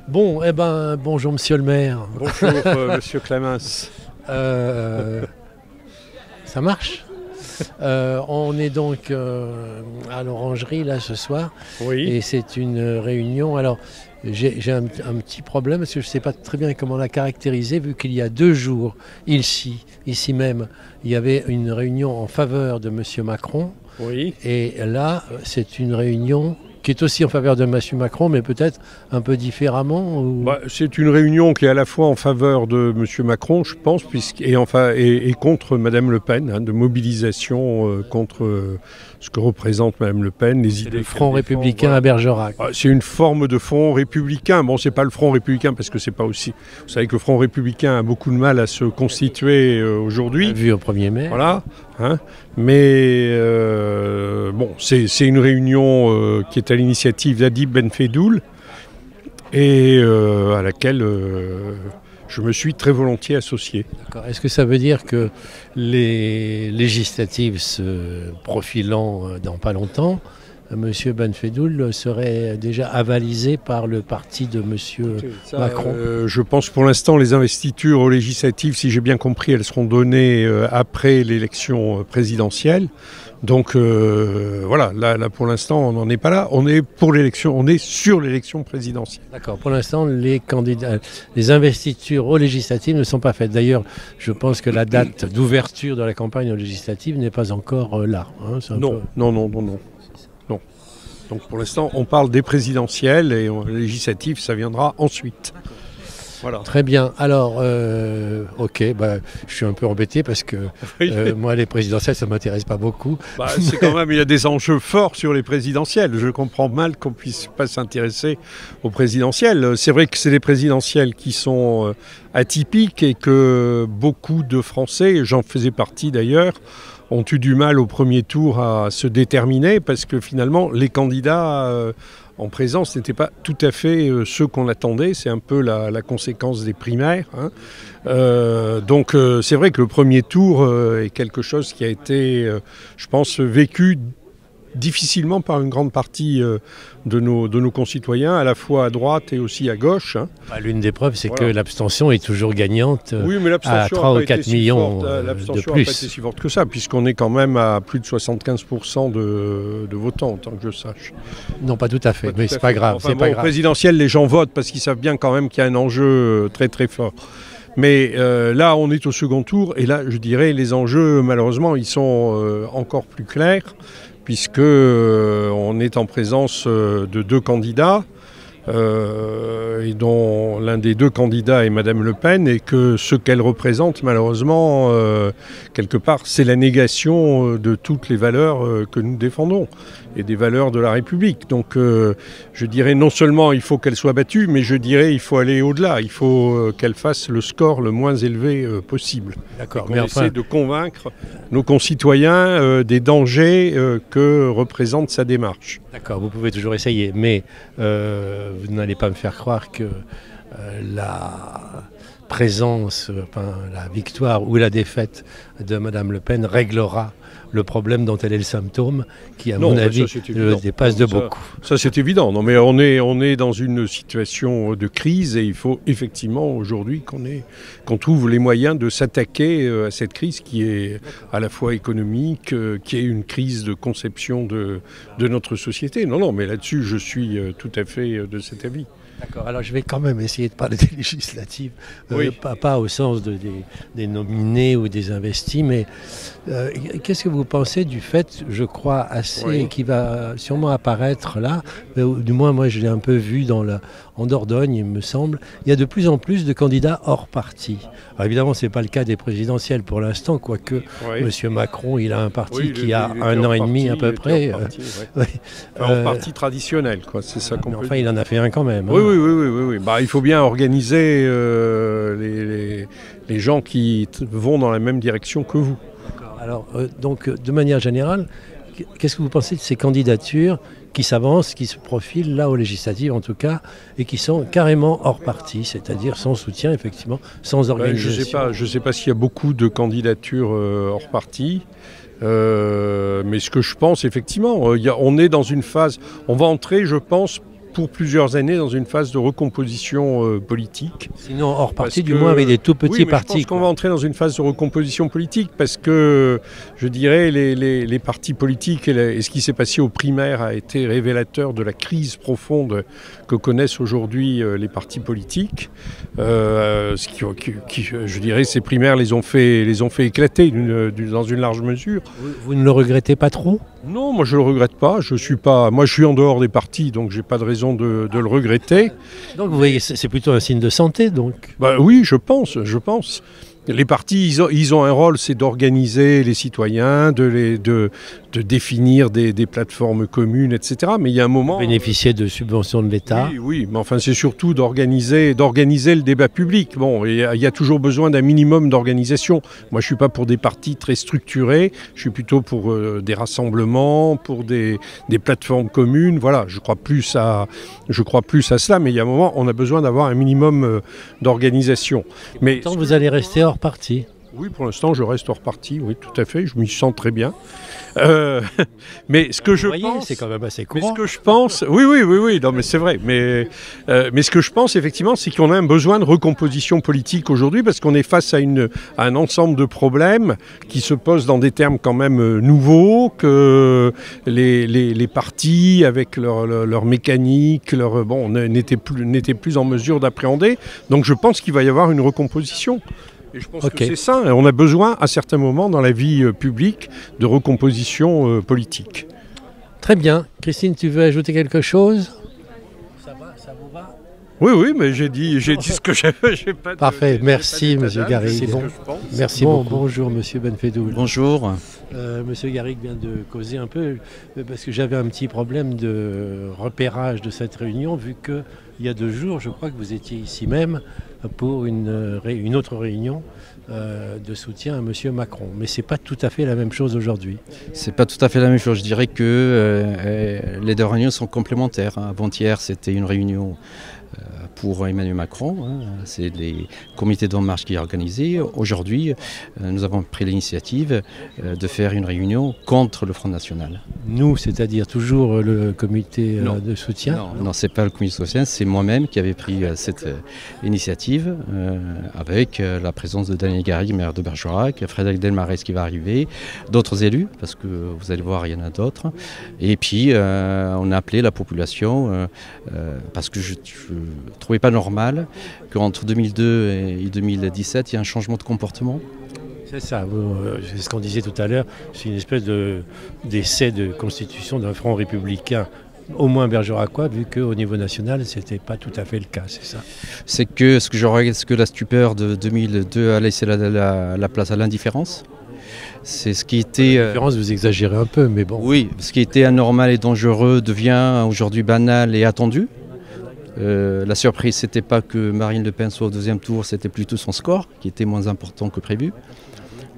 Bon, eh ben, bonjour Monsieur le maire. Bonjour, Monsieur Clamens. Ça marche. On est donc à l'Orangerie là ce soir Oui. et c'est une réunion. Alors j'ai un petit problème parce que je ne sais pas très bien comment la caractériser vu qu'il y a 2 jours ici même, il y avait une réunion en faveur de Monsieur Macron Oui. et là c'est une réunion qui est aussi en faveur de M. Macron, mais peut-être un peu différemment ou... C'est une réunion qui est à la fois en faveur de M. Macron, je pense, et contre Mme Le Pen, de mobilisation contre ce que représente Mme Le Pen, les idées. Le Front républicain voilà. à Bergerac. C'est une forme de front républicain. Bon, c'est pas le Front républicain parce que c'est pas aussi. Vous savez que le Front républicain a beaucoup de mal à se constituer aujourd'hui. Vu au 1er mai. Voilà. Mais bon, c'est une réunion qui est à l'initiative d'Adib Benfedoul et à laquelle je me suis très volontiers associé. Est-ce que ça veut dire que les législatives se profilant dans pas longtemps, M. Benfedoul serait déjà avalisé par le parti de M. Macron? Je pense pour l'instant les investitures aux législatives, si j'ai bien compris, elles seront données après l'élection présidentielle. Donc voilà, là pour l'instant on n'en est pas là. On est sur l'élection présidentielle. D'accord. Pour l'instant, les investitures aux législatives ne sont pas faites. D'ailleurs, je pense que la date d'ouverture de la campagne aux législatives n'est pas encore là. Non. Donc pour l'instant, on parle des présidentielles et les législatives, ça viendra ensuite. Voilà. Très bien. Alors, ok, je suis un peu embêté parce que moi, les présidentielles, ça ne m'intéresse pas beaucoup. C'est quand même, il y a des enjeux forts sur les présidentielles. Je comprends mal qu'on ne puisse pas s'intéresser aux présidentielles. C'est vrai que c'est des présidentielles qui sont atypiques et que beaucoup de Français, j'en faisais partie d'ailleurs, ont eu du mal au premier tour à se déterminer parce que finalement, les candidats en présence n'étaient pas tout à fait ceux qu'on attendait. C'est un peu la conséquence des primaires. Donc c'est vrai que le premier tour est quelque chose qui a été, je pense, vécu difficilement par une grande partie de nos concitoyens, à la fois à droite et aussi à gauche. L'une des preuves, c'est que l'abstention est toujours gagnante à 3 ou 4 millions de plus. L'abstention n'a pas été si forte que ça, puisqu'on est quand même à plus de 75% de votants, en tant que je sache. Non, pas tout à fait, mais c'est pas grave. Enfin, au présidentiel, les gens votent parce qu'ils savent bien quand même qu'il y a un enjeu très très fort. Mais là, on est au second tour, et là, je dirais, les enjeux, malheureusement, ils sont encore plus clairs, puisque on est en présence de 2 candidats, et dont l'un des 2 candidats est Madame Le Pen, et que ce qu'elle représente, malheureusement, quelque part, c'est la négation de toutes les valeurs que nous défendons, et des valeurs de la République. Donc je dirais non seulement il faut qu'elle soit battue, mais je dirais il faut aller au-delà, il faut qu'elle fasse le score le moins élevé possible. D'accord. Mais essaie de convaincre nos concitoyens des dangers que représente sa démarche. D'accord, vous pouvez toujours essayer, mais vous n'allez pas me faire croire que la présence, la victoire ou la défaite de Mme Le Pen réglera le problème dont elle est le symptôme, qui à mon avis le dépasse de beaucoup. Ça c'est évident, non, mais on est dans une situation de crise et il faut effectivement aujourd'hui qu'on trouve les moyens de s'attaquer à cette crise qui est à la fois économique, qui est une crise de conception de notre société. Non, mais là-dessus je suis tout à fait de cet avis. D'accord, alors je vais quand même essayer de parler des législatives, pas au sens des nominés ou des investis, mais qu'est-ce que vous pensez du fait, je crois, qui va sûrement apparaître là, du moins moi je l'ai un peu vu en Dordogne, il me semble, il y a de plus en plus de candidats hors parti. Alors évidemment, ce n'est pas le cas des présidentielles pour l'instant, quoique M. Macron, il a un parti qui a 1 an et demi à peu près. Hors parti traditionnel, quoi, c'est ça qu'on peut dire. Enfin, il en a fait un quand même. Oui. Il faut bien organiser les gens qui vont dans la même direction que vous. Alors, donc, de manière générale, qu'est-ce que vous pensez de ces candidatures qui s'avancent, qui se profilent là aux législatives en tout cas, et qui sont carrément hors parti, c'est-à-dire sans soutien, effectivement, sans organisation? Je ne sais pas s'il y a beaucoup de candidatures hors parti. Mais ce que je pense, effectivement, on est dans une phase, on va entrer, je pense, pour plusieurs années dans une phase de recomposition politique. Sinon, hors parti, du moins avec des tout petits partis. Je pense qu'on va entrer dans une phase de recomposition politique parce que, je dirais, les partis politiques et ce qui s'est passé aux primaires a été révélateur de la crise profonde que connaissent aujourd'hui les partis politiques. Je dirais, ces primaires les ont fait éclater dans une large mesure. Vous ne le regrettez pas trop ? Non, moi je le regrette pas. Moi je suis en dehors des partis, donc j'ai pas de raison de le regretter. Donc vous voyez, c'est plutôt un signe de santé, donc. Bah oui, je pense. Les partis, ils ont un rôle, c'est d'organiser les citoyens, de définir des plateformes communes, etc. Mais il y a un moment... Bénéficier de subventions de l'État. Oui, mais enfin c'est surtout d'organiser le débat public. Bon, il y a toujours besoin d'un minimum d'organisation. Moi je suis pas pour des partis très structurés, je suis plutôt pour des rassemblements, pour des plateformes communes. Voilà, je crois plus à cela, mais il y a un moment, on a besoin d'avoir un minimum d'organisation. Mais pourtant, vous allez rester hors parti. Oui, pour l'instant, je reste hors parti, oui, tout à fait, je m'y sens très bien. Mais ce que je pense... C'est quand même assez courant. Mais ce que je pense... Oui, non, mais c'est vrai. Mais ce que je pense, effectivement, c'est qu'on a un besoin de recomposition politique aujourd'hui parce qu'on est face à un ensemble de problèmes qui se posent dans des termes quand même nouveaux, que les partis, avec leur mécanique, n'étaient plus en mesure d'appréhender. Donc je pense qu'il va y avoir une recomposition. Et je pense que c'est ça. On a besoin, à certains moments dans la vie publique, de recomposition politique. Très bien. Christine, tu veux ajouter quelque chose ? Ça vous va ? Oui, mais j'ai dit ce que j'avais. Parfait. Merci, M. Garrigue. C'est bon. Merci beaucoup. Bonjour, M. Benfedoul. Bonjour. Monsieur Garrigue vient de causer un peu, parce que j'avais un petit problème de repérage de cette réunion, vu qu'il y a 2 jours, je crois que vous étiez ici même pour une autre réunion de soutien à M. Macron. Mais ce n'est pas tout à fait la même chose aujourd'hui. C'est pas tout à fait la même chose. Je dirais que les 2 réunions sont complémentaires. Avant-hier, c'était une réunion pour Emmanuel Macron, c'est les comités d'En Marche qui ont organisé. Aujourd'hui, nous avons pris l'initiative de faire une réunion contre le Front National. Nous, c'est-à-dire toujours le comité de soutien ? Non, ce n'est pas le comité de soutien, c'est moi-même qui avais pris cette initiative avec la présence de Daniel Garrigue, maire de Bergerac, Frédéric Delmarès qui va arriver, d'autres élus, parce que vous allez voir, il y en a d'autres. Et puis, on a appelé la population, parce que je ne trouvais pas normal qu'entre 2002 et 2017, il y ait un changement de comportement. C'est ça, c'est ce qu'on disait tout à l'heure, c'est une espèce d'essai de constitution d'un front républicain, au moins bergeracois, vu qu'au niveau national, ce n'était pas tout à fait le cas, c'est ça. C'est que ce que la stupeur de 2002 a laissé la place à l'indifférence. C'est ce qui était... L'indifférence, vous exagérez un peu, mais bon. Oui, ce qui était anormal et dangereux devient aujourd'hui banal et attendu. La surprise, c'était pas que Marine Le Pen soit au 2e tour, c'était plutôt son score, qui était moins important que prévu.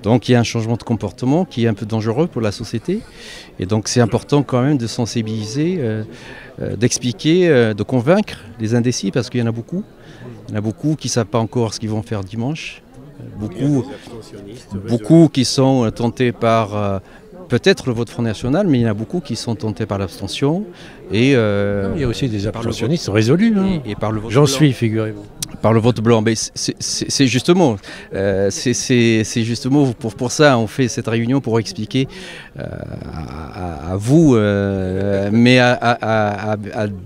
Donc il y a un changement de comportement qui est un peu dangereux pour la société. Et donc c'est important quand même de sensibiliser, d'expliquer, de convaincre les indécis, parce qu'il y en a beaucoup. Il y en a beaucoup qui ne savent pas encore ce qu'ils vont faire dimanche. Beaucoup qui sont tentés par... peut-être le vote Front National, mais il y en a beaucoup qui sont tentés par l'abstention. Et, il y a aussi des abstentionnistes résolus. Hein. Et par le vote J'en blanc. suis, figurez-vous. Par le vote blanc. Mais c'est justement, pour ça on fait cette réunion, pour expliquer à vous, mais à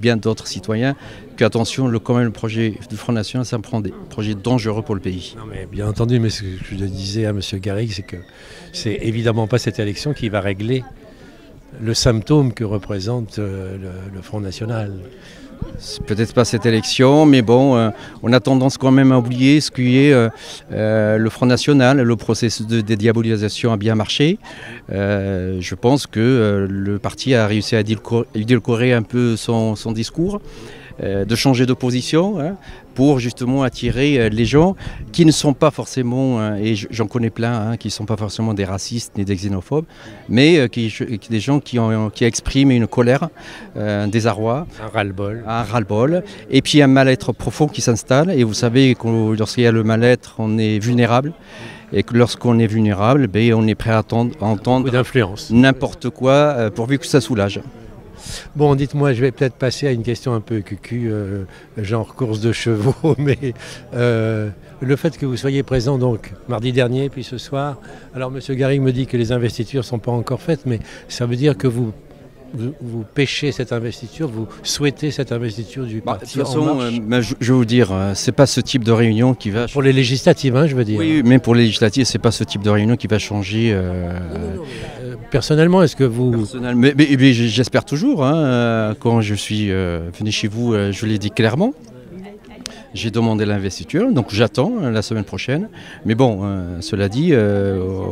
bien d'autres citoyens, qu'attention, quand même, le projet du Front National, c'est un projet dangereux pour le pays. Non, mais bien entendu, mais ce que je disais à M. Garrigue, c'est que c'est évidemment pas cette élection qui va régler le symptôme que représente le Front National. C'est peut-être pas cette élection, mais bon, on a tendance quand même à oublier ce qui est le Front National. Le processus de dédiabolisation a bien marché. Je pense que le parti a réussi à édulcorer un peu son discours, de changer de position, pour justement attirer les gens qui ne sont pas forcément, et j'en connais plein, qui ne sont pas forcément des racistes ni des xénophobes, mais des gens qui expriment une colère, un désarroi, un ras-le-bol, et puis un mal-être profond qui s'installe. Et vous savez que lorsqu'il y a le mal-être, on est vulnérable. Et que lorsqu'on est vulnérable, on est prêt à entendre n'importe quoi, pourvu que ça soulage. Bon, dites-moi, je vais peut-être passer à une question un peu cucu, genre course de chevaux, mais le fait que vous soyez présent donc mardi dernier, puis ce soir, alors M. Garrigue me dit que les investitures ne sont pas encore faites, mais ça veut dire que vous pêchez cette investiture, vous souhaitez cette investiture du parti de toute façon, En Marche. je vais vous dire, c'est pas ce type de réunion qui va... Pour les législatives, hein, je veux dire. Oui, même pour les législatives, c'est pas ce type de réunion qui va changer... Personnellement, est-ce que vous... Mais j'espère toujours, hein, quand je suis venu chez vous, je l'ai dit clairement. J'ai demandé l'investiture, donc j'attends la semaine prochaine. Mais bon, cela dit,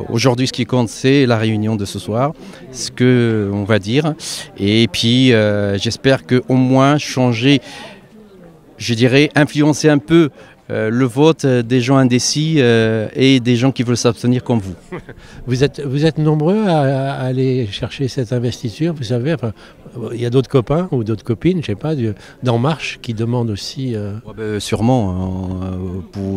aujourd'hui ce qui compte c'est la réunion de ce soir, ce qu'on va dire. Et puis j'espère qu'au moins changer, je dirais influencer un peu le vote des gens indécis et des gens qui veulent s'abstenir comme vous. Vous êtes nombreux à aller chercher cette investiture, vous savez, enfin, il y a d'autres copains ou d'autres copines, je ne sais pas, d'En Marche qui demandent aussi... Sûrement,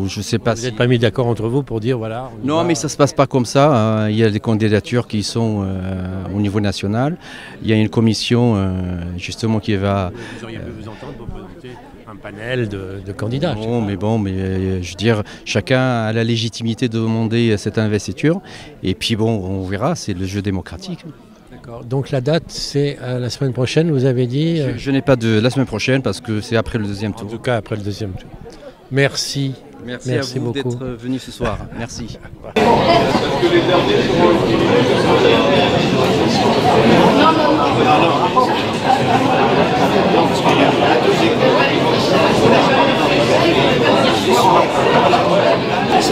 je sais pas vous n'êtes pas mis d'accord entre vous pour dire voilà... Non, mais ça ne se passe pas comme ça, hein. Il y a des candidatures qui sont au niveau national. Il y a une commission justement qui va... Vous auriez pu vous entendre pour présenter un panel de candidats. Mais je veux dire, chacun a la légitimité de demander cette investiture. Et puis bon, on verra, c'est le jeu démocratique. D'accord. Donc la date, c'est la semaine prochaine, vous avez dit Je n'ai pas de la semaine prochaine parce que c'est après le deuxième tour. En tout cas, après le deuxième tour. Merci. Merci à vous d'être venu ce soir. Merci.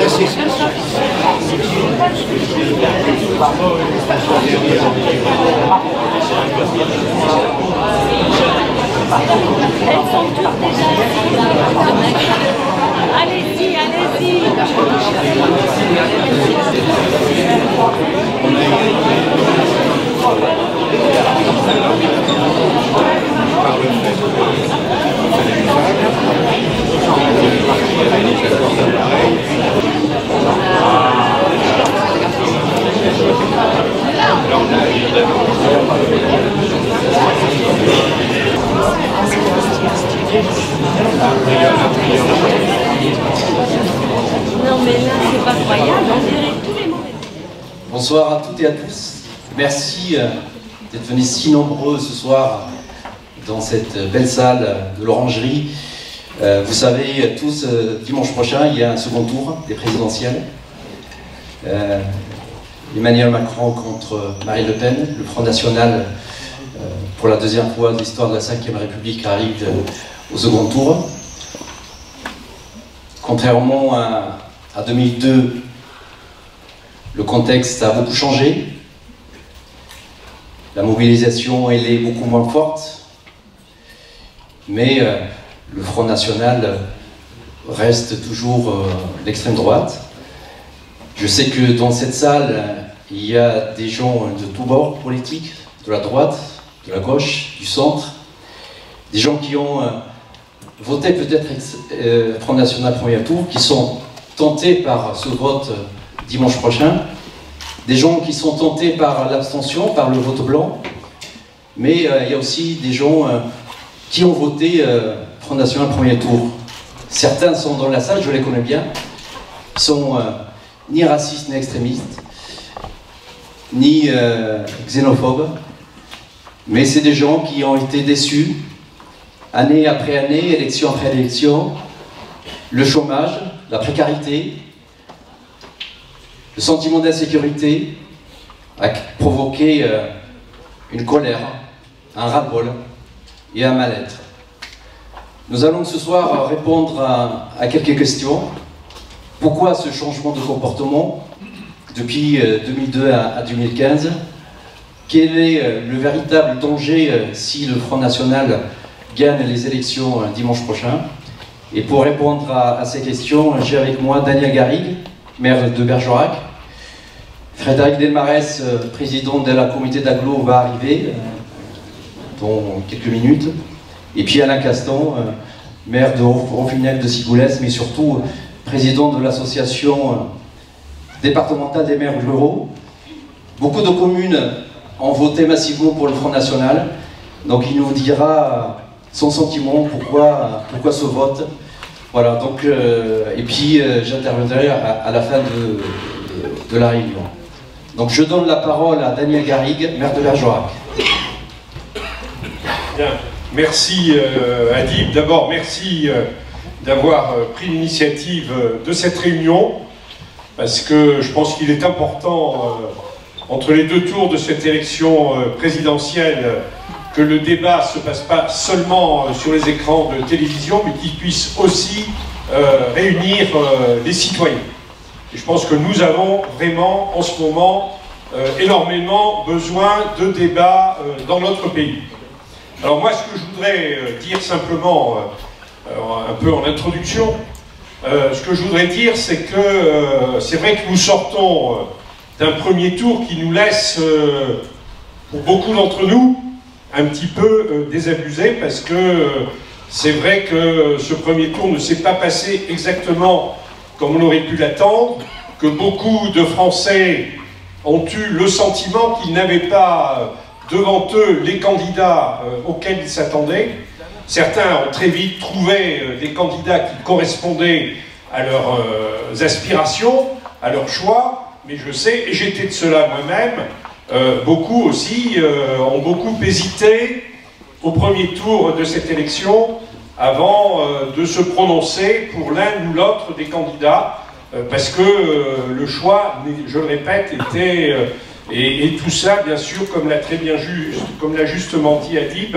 Elles sont toutes déjà. Allez-y, allez-y. Non mais là c'est pas croyable, on dirait tous les mauvais. Bonsoir à toutes et à tous. Merci d'être venus si nombreux ce soir dans cette belle salle de l'Orangerie. Vous savez tous, dimanche prochain, il y a un second tour des présidentielles. Emmanuel Macron contre Marine Le Pen, le Front National, pour la deuxième fois de l'histoire de la Ve République, arrive au second tour. Contrairement à 2002, le contexte a beaucoup changé. La mobilisation elle est beaucoup moins forte. Mais le Front National reste toujours l'extrême droite. Je sais que dans cette salle, il y a des gens de tous bords politiques, de la droite, de la gauche, du centre, des gens qui ont voté peut-être Front National premier tour, qui sont tentés par ce vote dimanche prochain, des gens qui sont tentés par l'abstention, par le vote blanc, mais il y a aussi des gens qui ont voté Front National premier tour. Certains sont dans la salle, je les connais bien, ils sont ni racistes ni extrémistes, ni xénophobes, mais c'est des gens qui ont été déçus, année après année, élection après élection, le chômage, la précarité, le sentiment d'insécurité a provoqué une colère, un ras-le-bol et un mal-être. Nous allons ce soir répondre à quelques questions. Pourquoi ce changement de comportement depuis 2002 à 2015? Quel est le véritable danger si le Front National gagne les élections dimanche prochain? Et pour répondre à ces questions, j'ai avec moi Daniel Garrigue, maire de Bergerac. Frédéric Delmarès, président de la comité d'agglo, va arriver dans quelques minutes. Et puis Alain Caston, maire de Rofinel de Cigoulès, mais surtout président de l'association départementale des maires ruraux. Beaucoup de communes ont voté massivement pour le Front National Donc il nous dira son sentiment, pourquoi ce vote. Voilà, donc, et puis j'interviendrai à la fin de la réunion. Donc je donne la parole à Daniel Garrigue, maire de Bergerac. Bien, merci Adib. D'abord, merci d'avoir pris l'initiative de cette réunion, parce que je pense qu'il est important, entre les deux tours de cette élection présidentielle, que le débat ne se passe pas seulement sur les écrans de télévision, mais qu'il puisse aussi réunir les citoyens. Et je pense que nous avons vraiment, en ce moment, énormément besoin de débats dans notre pays. Alors moi, ce que je voudrais dire simplement, un peu en introduction, ce que je voudrais dire, c'est que c'est vrai que nous sortons d'un premier tour qui nous laisse, pour beaucoup d'entre nous, un petit peu désabusés, parce que c'est vrai que ce premier tour ne s'est pas passé exactement comme on aurait pu l'attendre, que beaucoup de Français ont eu le sentiment qu'ils n'avaient pas devant eux les candidats auxquels ils s'attendaient. Certains ont très vite trouvé des candidats qui correspondaient à leurs aspirations, à leurs choix, mais je sais, et j'étais de cela moi-même, beaucoup aussi ont beaucoup hésité au premier tour de cette élection avant de se prononcer pour l'un ou l'autre des candidats, parce que le choix, je le répète, était... Et tout ça, bien sûr, comme l'a justement dit Adib,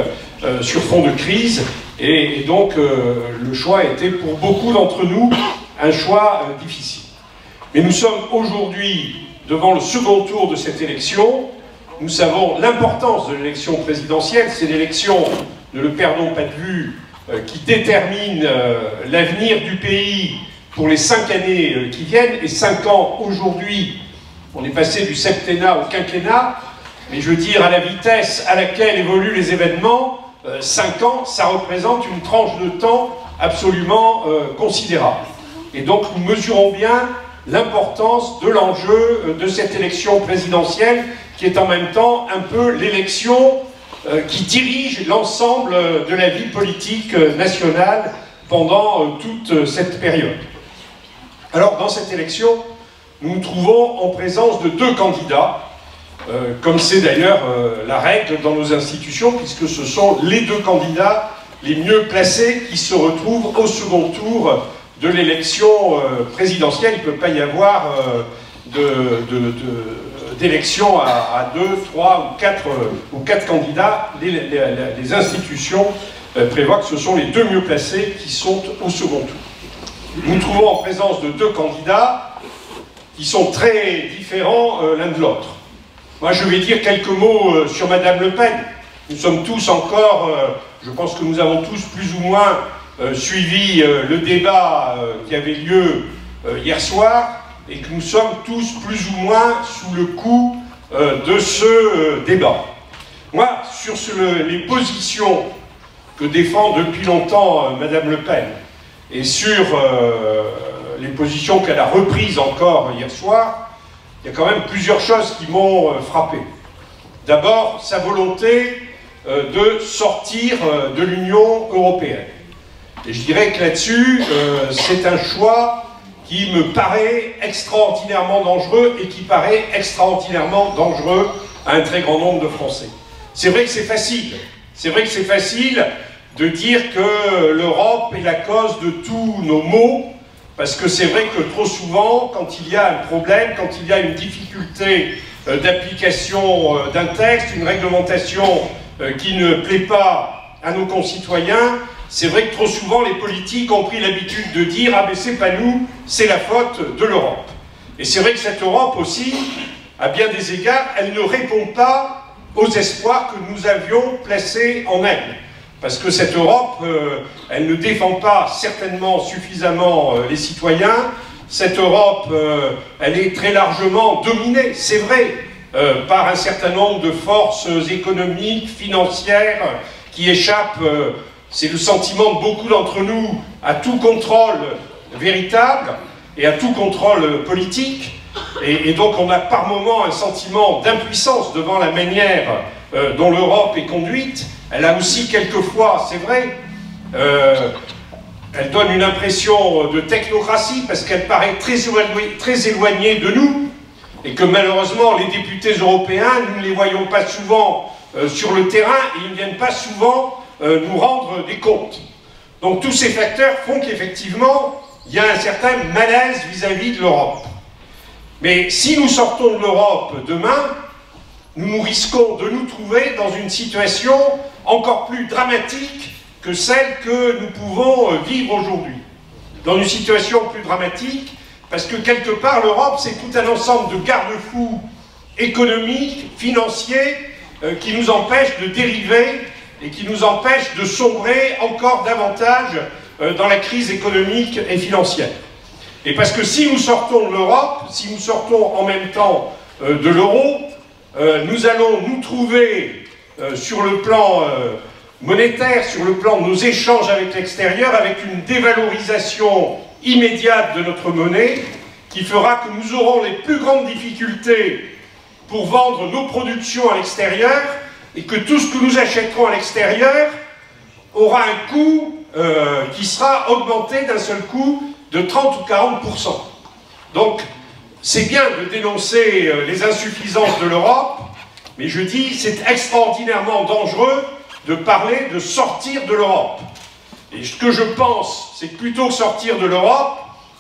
sur fond de crise. Et donc, le choix était pour beaucoup d'entre nous un choix difficile. Mais nous sommes aujourd'hui devant le second tour de cette élection. Nous savons l'importance de l'élection présidentielle. C'est l'élection, ne le perdons pas de vue, qui détermine l'avenir du pays pour les 5 années qui viennent. Et 5 ans aujourd'hui, on est passé du septennat au quinquennat, mais je veux dire, à la vitesse à laquelle évoluent les événements, 5 ans, ça représente une tranche de temps absolument considérable. Et donc nous mesurons bien l'importance de l'enjeu de cette élection présidentielle, qui est en même temps un peu l'élection qui dirige l'ensemble de la vie politique nationale pendant toute cette période. Alors, dans cette élection, nous nous trouvons en présence de 2 candidats, comme c'est d'ailleurs la règle dans nos institutions, puisque ce sont les 2 candidats les mieux placés qui se retrouvent au second tour de l'élection présidentielle. Il ne peut pas y avoir d'élection à 2, 3 ou 4 candidats. Les institutions prévoient que ce sont les 2 mieux placés qui sont au second tour. Nous nous trouvons en présence de 2 candidats qui sont très différents l'un de l'autre. Moi, je vais dire quelques mots sur Madame Le Pen. Nous sommes tous encore, je pense que nous avons tous plus ou moins suivi le débat qui avait lieu hier soir, et que nous sommes tous plus ou moins sous le coup de ce débat. Moi, sur les positions que défend depuis longtemps Madame Le Pen, et sur les positions qu'elle a reprises encore hier soir, il y a quand même plusieurs choses qui m'ont frappé. D'abord, sa volonté de sortir de l'Union européenne. Et je dirais que là-dessus, c'est un choix qui me paraît extraordinairement dangereux et qui paraît extraordinairement dangereux à un très grand nombre de Français. C'est vrai que c'est facile. C'est vrai que c'est facile de dire que l'Europe est la cause de tous nos maux, parce que c'est vrai que trop souvent, quand il y a un problème, quand il y a une difficulté d'application d'un texte, une réglementation qui ne plaît pas à nos concitoyens, c'est vrai que trop souvent les politiques ont pris l'habitude de dire « Ah ben c'est pas nous, c'est la faute de l'Europe ». Et c'est vrai que cette Europe aussi, à bien des égards, elle ne répond pas aux espoirs que nous avions placés en elle. Parce que cette Europe, elle ne défend pas certainement suffisamment les citoyens. Cette Europe, elle est très largement dominée, c'est vrai, par un certain nombre de forces économiques, financières, qui échappent, c'est le sentiment de beaucoup d'entre nous, à tout contrôle véritable et à tout contrôle politique. Et donc on a par moments un sentiment d'impuissance devant la manière dont l'Europe est conduite. Elle a aussi quelquefois, c'est vrai, elle donne une impression de technocratie parce qu'elle paraît très éloignée de nous et que malheureusement les députés européens, nous ne les voyons pas souvent sur le terrain et ils ne viennent pas souvent nous rendre des comptes. Donc tous ces facteurs font qu'effectivement il y a un certain malaise vis-à-vis de l'Europe. Mais si nous sortons de l'Europe demain, nous risquons de nous trouver dans une situation encore plus dramatique que celle que nous pouvons vivre aujourd'hui. Dans une situation plus dramatique, parce que quelque part l'Europe c'est tout un ensemble de garde-fous économiques, financiers, qui nous empêchent de dériver et qui nous empêchent de sombrer encore davantage dans la crise économique et financière. Et parce que si nous sortons de l'Europe, si nous sortons en même temps de l'euro, nous allons nous trouver sur le plan monétaire, sur le plan de nos échanges avec l'extérieur, avec une dévalorisation immédiate de notre monnaie qui fera que nous aurons les plus grandes difficultés pour vendre nos productions à l'extérieur et que tout ce que nous achèterons à l'extérieur aura un coût qui sera augmenté d'un seul coup de 30 ou 40%. Donc, c'est bien de dénoncer les insuffisances de l'Europe, mais je dis c'est extraordinairement dangereux de parler de sortir de l'Europe. Et ce que je pense, c'est que plutôt que sortir de l'Europe,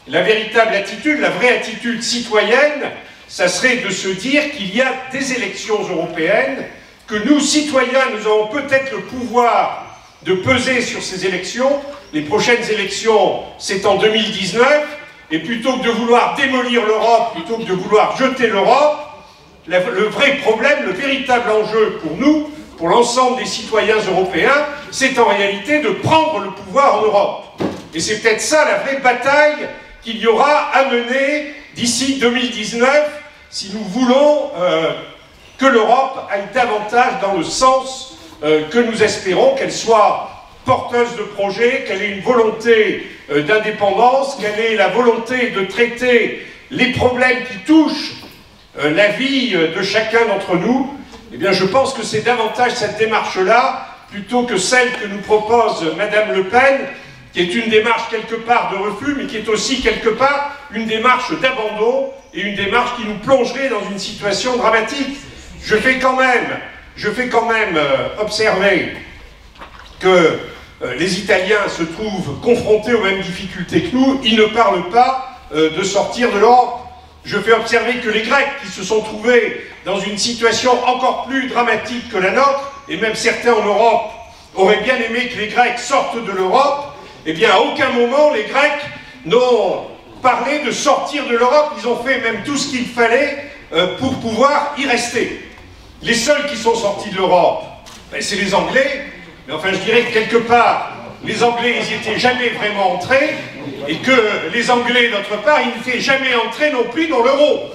la véritable attitude, la vraie attitude citoyenne, ça serait de se dire qu'il y a des élections européennes, que nous, citoyens, nous avons peut-être le pouvoir de peser sur ces élections. Les prochaines élections, c'est en 2019, et plutôt que de vouloir démolir l'Europe, plutôt que de vouloir jeter l'Europe, le vrai problème, le véritable enjeu pour nous, pour l'ensemble des citoyens européens, c'est en réalité de prendre le pouvoir en Europe. Et c'est peut-être ça la vraie bataille qu'il y aura à mener d'ici 2019, si nous voulons que l'Europe aille davantage dans le sens que nous espérons, qu'elle soit porteuse de projets, qu'elle ait une volonté d'indépendance, qu'elle ait la volonté de traiter les problèmes qui touchent la vie de chacun d'entre nous. Eh bien, je pense que c'est davantage cette démarche-là, plutôt que celle que nous propose Madame Le Pen, qui est une démarche quelque part de refus, mais qui est aussi quelque part une démarche d'abandon et une démarche qui nous plongerait dans une situation dramatique. Je fais quand même observer que les Italiens se trouvent confrontés aux mêmes difficultés que nous. Ils ne parlent pas de sortir de l'Europe. Je fais observer que les Grecs, qui se sont trouvés dans une situation encore plus dramatique que la nôtre, et même certains en Europe auraient bien aimé que les Grecs sortent de l'Europe, eh bien à aucun moment les Grecs n'ont parlé de sortir de l'Europe. Ils ont fait même tout ce qu'il fallait pour pouvoir y rester. Les seuls qui sont sortis de l'Europe, ben, c'est les Anglais, mais enfin je dirais que quelque part, les Anglais, ils n'y étaient jamais vraiment entrés, et que les Anglais, d'autre part, ils n'étaient jamais entrés non plus dans l'euro.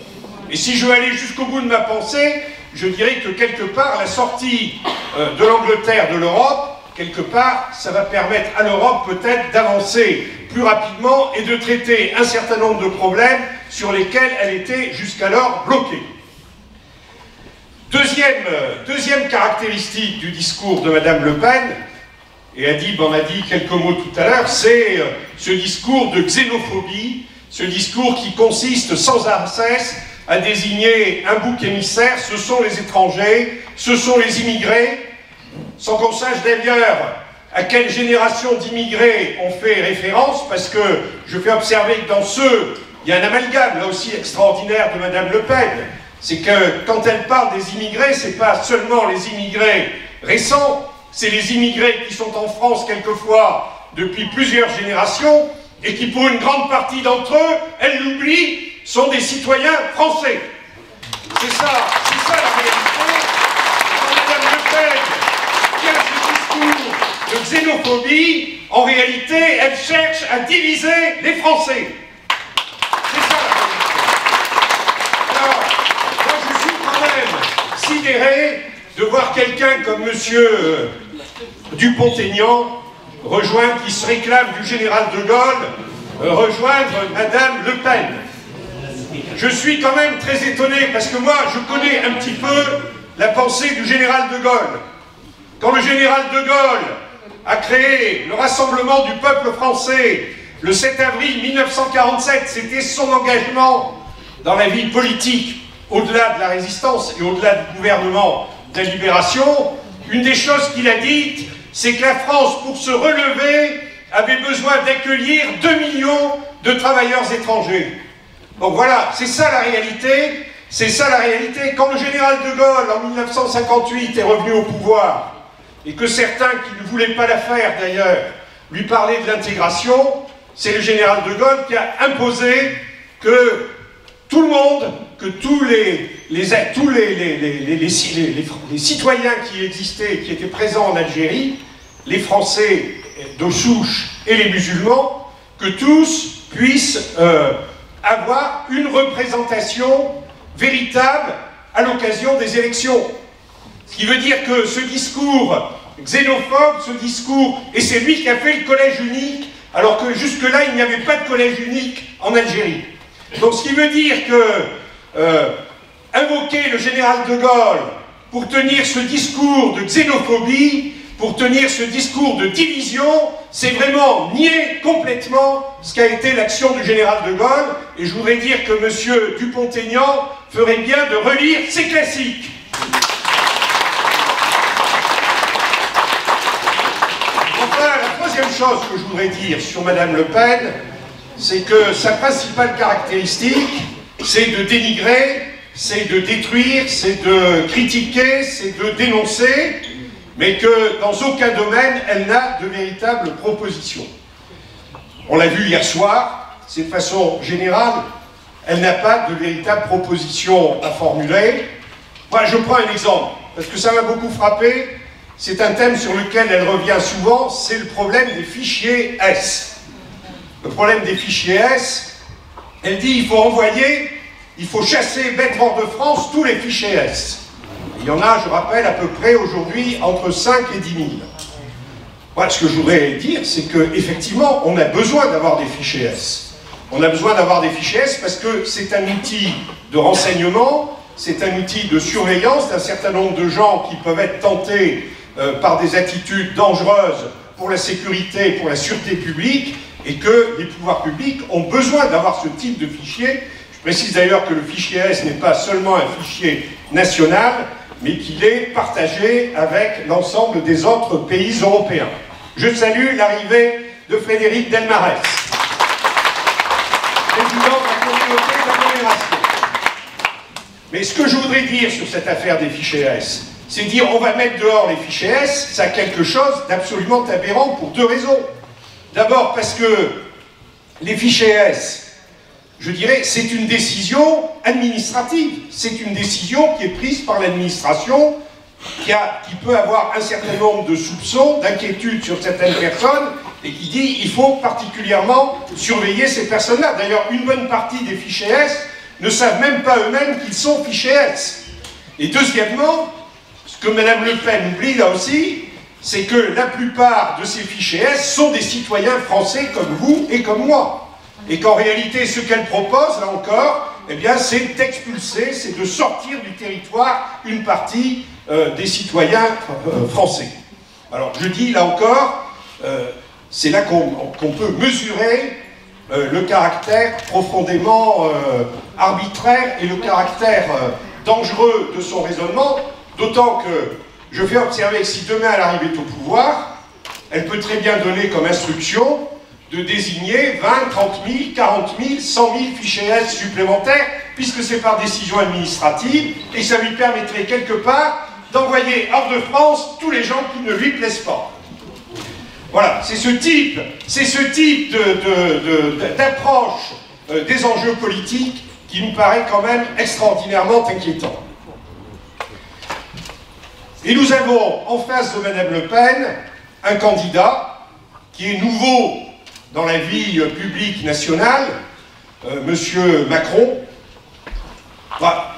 Et si je veux aller jusqu'au bout de ma pensée, je dirais que quelque part, la sortie de l'Angleterre de l'Europe, quelque part, ça va permettre à l'Europe peut-être d'avancer plus rapidement et de traiter un certain nombre de problèmes sur lesquels elle était jusqu'alors bloquée. Deuxième caractéristique du discours de Madame Le Pen, et Adib en a dit quelques mots tout à l'heure, c'est ce discours de xénophobie, ce discours qui consiste sans cesse à désigner un bouc émissaire. Ce sont les étrangers, ce sont les immigrés, sans qu'on sache d'ailleurs à quelle génération d'immigrés on fait référence, parce que je fais observer que dans ceux, il y a un amalgame là aussi extraordinaire de Madame Le Pen, c'est que quand elle parle des immigrés, c'est pas seulement les immigrés récents, c'est les immigrés qui sont en France quelquefois depuis plusieurs générations et qui pour une grande partie d'entre eux, elle l'oublie, sont des citoyens français. C'est ça la réalité. Quand Madame Le Pen tient ce discours de xénophobie, en réalité, elle cherche à diviser les Français. C'est ça la réalité. Alors, moi je suis quand même sidéré de voir quelqu'un comme monsieur Dupont-Aignan rejoindre, qui se réclame du général de Gaulle, rejoindre Madame Le Pen. Je suis quand même très étonné, parce que moi, je connais un petit peu la pensée du général de Gaulle. Quand le général de Gaulle a créé le Rassemblement du peuple français le 7 avril 1947, c'était son engagement dans la vie politique, au-delà de la résistance et au-delà du gouvernement de la libération. Une des choses qu'il a dites, c'est que la France, pour se relever, avait besoin d'accueillir 2 millions de travailleurs étrangers. Donc voilà, c'est ça la réalité, c'est ça la réalité. Quand le général de Gaulle, en 1958, est revenu au pouvoir, et que certains qui ne voulaient pas la faire d'ailleurs, lui parlaient de l'intégration, c'est le général de Gaulle qui a imposé que tout le monde, que tous les citoyens qui existaient, qui étaient présents en Algérie, les Français de souche et les musulmans, que tous puissent avoir une représentation véritable à l'occasion des élections. Ce qui veut dire que ce discours xénophobe, ce discours, et c'est lui qui a fait le collège unique, alors que jusque-là, il n'y avait pas de collège unique en Algérie. Donc ce qui veut dire que invoquer le général de Gaulle pour tenir ce discours de xénophobie, pour tenir ce discours de division, c'est vraiment nier complètement ce qu'a été l'action du général de Gaulle. Et je voudrais dire que M. Dupont-Aignan ferait bien de relire ses classiques. Enfin, la troisième chose que je voudrais dire sur Mme Le Pen, c'est que sa principale caractéristique, c'est de dénigrer, c'est de détruire, c'est de critiquer, c'est de dénoncer, mais que dans aucun domaine, elle n'a de véritables propositions. On l'a vu hier soir, c'est de façon générale, elle n'a pas de véritables propositions à formuler. Moi, je prends un exemple, parce que ça m'a beaucoup frappé, c'est un thème sur lequel elle revient souvent, c'est le problème des fichiers S. Le problème des fichiers S, elle dit il faut envoyer, il faut chasser, mettre hors de France tous les fichiers S. Il y en a, je rappelle, à peu près aujourd'hui entre 5 et 10 000. Voilà, ce que je voudrais dire, c'est qu'effectivement, on a besoin d'avoir des fichiers S. On a besoin d'avoir des fichiers S parce que c'est un outil de renseignement, c'est un outil de surveillance d'un certain nombre de gens qui peuvent être tentés par des attitudes dangereuses pour la sécurité, pour la sûreté publique, et que les pouvoirs publics ont besoin d'avoir ce type de fichier. Je précise d'ailleurs que le fichier S n'est pas seulement un fichier national, mais qu'il est partagé avec l'ensemble des autres pays européens. Je salue l'arrivée de Frédéric Delmarès, président de la communauté d'agglomération. Mais ce que je voudrais dire sur cette affaire des fichiers S, c'est dire on va mettre dehors les fichiers S, ça a quelque chose d'absolument aberrant pour deux raisons. D'abord parce que les fichiers S, je dirais, c'est une décision administrative. C'est une décision qui est prise par l'administration, qui peut avoir un certain nombre de soupçons, d'inquiétudes sur certaines personnes, et qui dit il faut particulièrement surveiller ces personnes-là. D'ailleurs, une bonne partie des fichiers S ne savent même pas eux-mêmes qu'ils sont fichiers S. Et deuxièmement, ce que Mme Le Pen oublie là aussi, c'est que la plupart de ces fichiers S sont des citoyens français comme vous et comme moi. Et qu'en réalité, ce qu'elle propose, là encore, eh bien, c'est d'expulser, c'est de sortir du territoire une partie des citoyens français. Alors, je dis, là encore, c'est là qu'on peut mesurer le caractère profondément arbitraire et le caractère dangereux de son raisonnement, d'autant que je fais observer que si demain elle arrivait au pouvoir, elle peut très bien donner comme instruction de désigner 20, 30 000, 40 000, 100 000 fichiers S supplémentaires, puisque c'est par décision administrative, et ça lui permettrait quelque part d'envoyer hors de France tous les gens qui ne lui plaisent pas. Voilà, c'est ce type d'approche des enjeux politiques qui nous paraît quand même extraordinairement inquiétant. Et nous avons en face de Mme Le Pen un candidat qui est nouveau dans la vie publique nationale, M. Macron. Bah,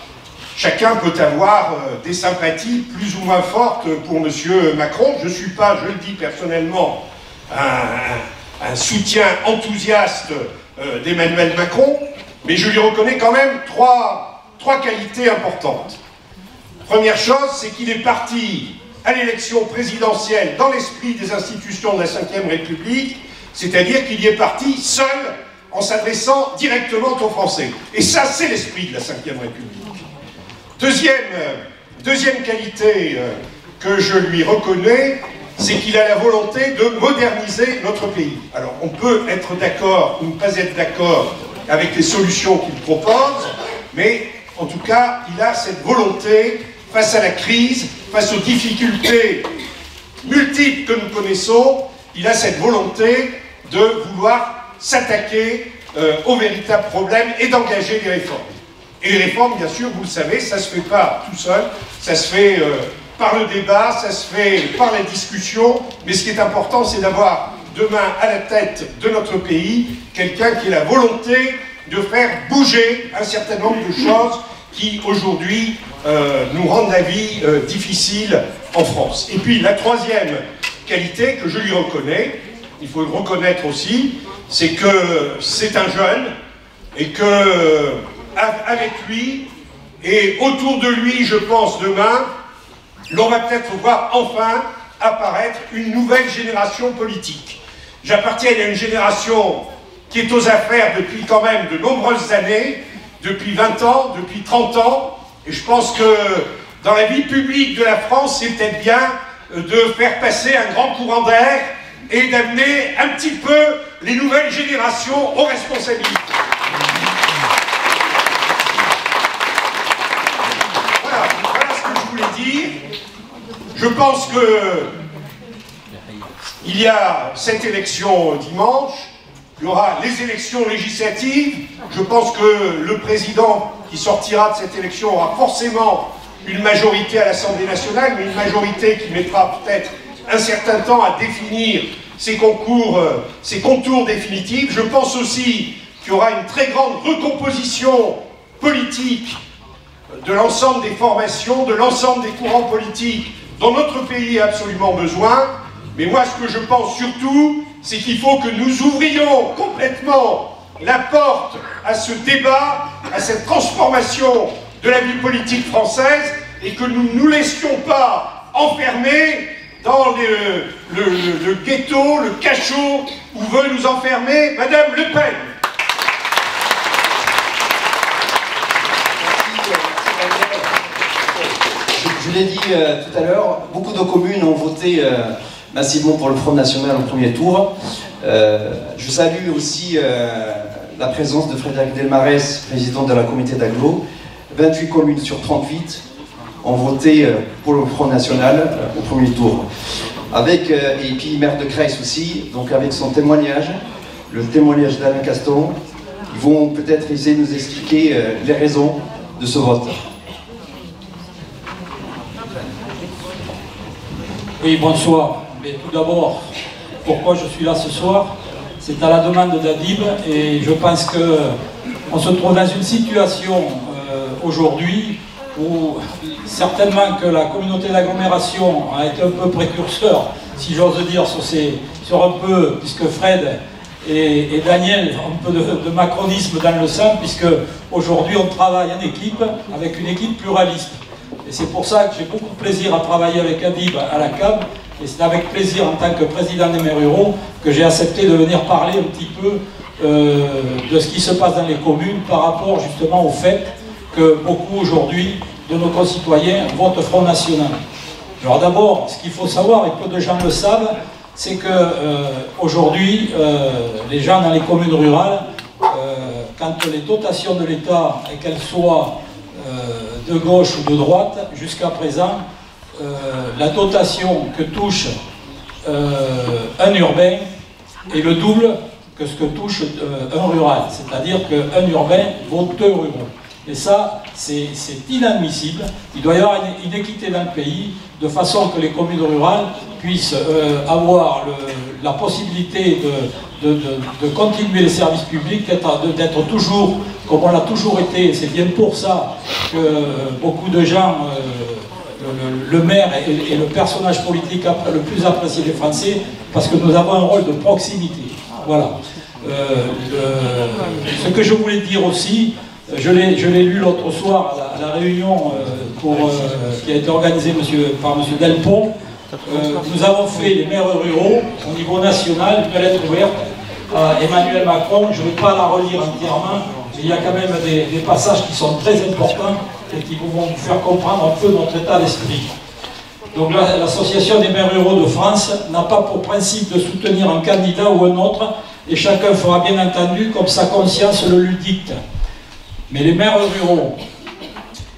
chacun peut avoir des sympathies plus ou moins fortes pour M. Macron. Je ne suis pas, je le dis personnellement, un soutien enthousiaste d'Emmanuel Macron, mais je lui reconnais quand même trois qualités importantes. Première chose, c'est qu'il est parti à l'élection présidentielle dans l'esprit des institutions de la Ve République, c'est-à-dire qu'il y est parti seul en s'adressant directement aux Français. Et ça, c'est l'esprit de la Ve République. Deuxième qualité que je lui reconnais, c'est qu'il a la volonté de moderniser notre pays. Alors, on peut être d'accord ou ne pas être d'accord avec les solutions qu'il propose, mais en tout cas, il a cette volonté, face à la crise, face aux difficultés multiples que nous connaissons, il a cette volonté de vouloir s'attaquer aux véritables problèmes et d'engager des réformes. Et les réformes, bien sûr, vous le savez, ça ne se fait pas tout seul, ça se fait par le débat, ça se fait par la discussion, mais ce qui est important, c'est d'avoir demain à la tête de notre pays quelqu'un qui a la volonté de faire bouger un certain nombre de choses qui aujourd'hui nous rendent la vie difficile en France. Et puis la troisième qualité que je lui reconnais, il faut le reconnaître aussi, c'est que c'est un jeune et que avec lui et autour de lui, je pense demain, l'on va peut-être voir enfin apparaître une nouvelle génération politique. J'appartiens à une génération qui est aux affaires depuis quand même de nombreuses années, depuis 20 ans, depuis 30 ans, et je pense que dans la vie publique de la France, c'est peut-être bien de faire passer un grand courant d'air et d'amener un petit peu les nouvelles générations aux responsabilités. Voilà ce que je voulais dire. Je pense que il y a cette élection dimanche, il y aura les élections législatives. Je pense que le président qui sortira de cette élection aura forcément une majorité à l'Assemblée nationale, mais une majorité qui mettra peut-être un certain temps à définir ses contours définitifs. Je pense aussi qu'il y aura une très grande recomposition politique de l'ensemble des formations, de l'ensemble des courants politiques dont notre pays a absolument besoin. Mais moi, ce que je pense surtout, c'est qu'il faut que nous ouvrions complètement la porte à ce débat, à cette transformation de la vie politique française, et que nous ne nous laissions pas enfermer dans le ghetto, le cachot où veut nous enfermer Madame Le Pen. Je l'ai dit tout à l'heure, beaucoup de communes ont voté massivement pour le Front National au premier tour. Je salue aussi la présence de Frédéric Delmarès, président de la communauté d'Aglo. 28 communes sur 38 ont voté pour le Front National au premier tour. Et puis maire de Creil aussi, donc avec son témoignage, le témoignage d'Alain Caston, ils vont peut-être essayer de nous expliquer les raisons de ce vote. Oui, bonsoir. Mais tout d'abord, pourquoi je suis là ce soir? C'est à la demande d'Adib, et je pense qu'on se trouve dans une situation aujourd'hui où certainement que la communauté d'agglomération a été un peu précurseur, si j'ose dire, sur un peu, puisque Fred et Daniel ont un peu de macronisme dans le sang, puisque aujourd'hui on travaille en équipe, avec une équipe pluraliste. Et c'est pour ça que j'ai beaucoup de plaisir à travailler avec Adib à la CAB, et c'est avec plaisir en tant que président des maires ruraux que j'ai accepté de venir parler un petit peu de ce qui se passe dans les communes par rapport justement au fait que beaucoup aujourd'hui de nos concitoyens votent Front National. Alors d'abord, ce qu'il faut savoir, et peu de gens le savent, c'est que aujourd'hui, les gens dans les communes rurales, quand les dotations de l'État, et qu'elles soient de gauche ou de droite, jusqu'à présent, la dotation que touche un urbain est le double que ce que touche un rural. C'est-à-dire qu'un urbain vaut 2 ruraux. Et ça, c'est inadmissible. Il doit y avoir une équité dans le pays, de façon que les communes rurales puissent avoir la possibilité de continuer les services publics, d'être toujours, comme on l'a toujours été. C'est bien pour ça que beaucoup de gens, le maire est le personnage politique le plus apprécié des Français, parce que nous avons un rôle de proximité. Voilà. Ce que je voulais dire aussi, Je l'ai lu l'autre soir à la réunion qui a été organisée par M. Delpont. Nous avons fait les maires ruraux au niveau national, une lettre ouverte à Emmanuel Macron. Je ne vais pas la relire entièrement, mais il y a quand même des passages qui sont très importants et qui vont vous faire comprendre un peu notre état d'esprit. Donc l'association des maires ruraux de France n'a pas pour principe de soutenir un candidat ou un autre, et chacun fera bien entendu comme sa conscience le lui dicte. Mais les maires ruraux,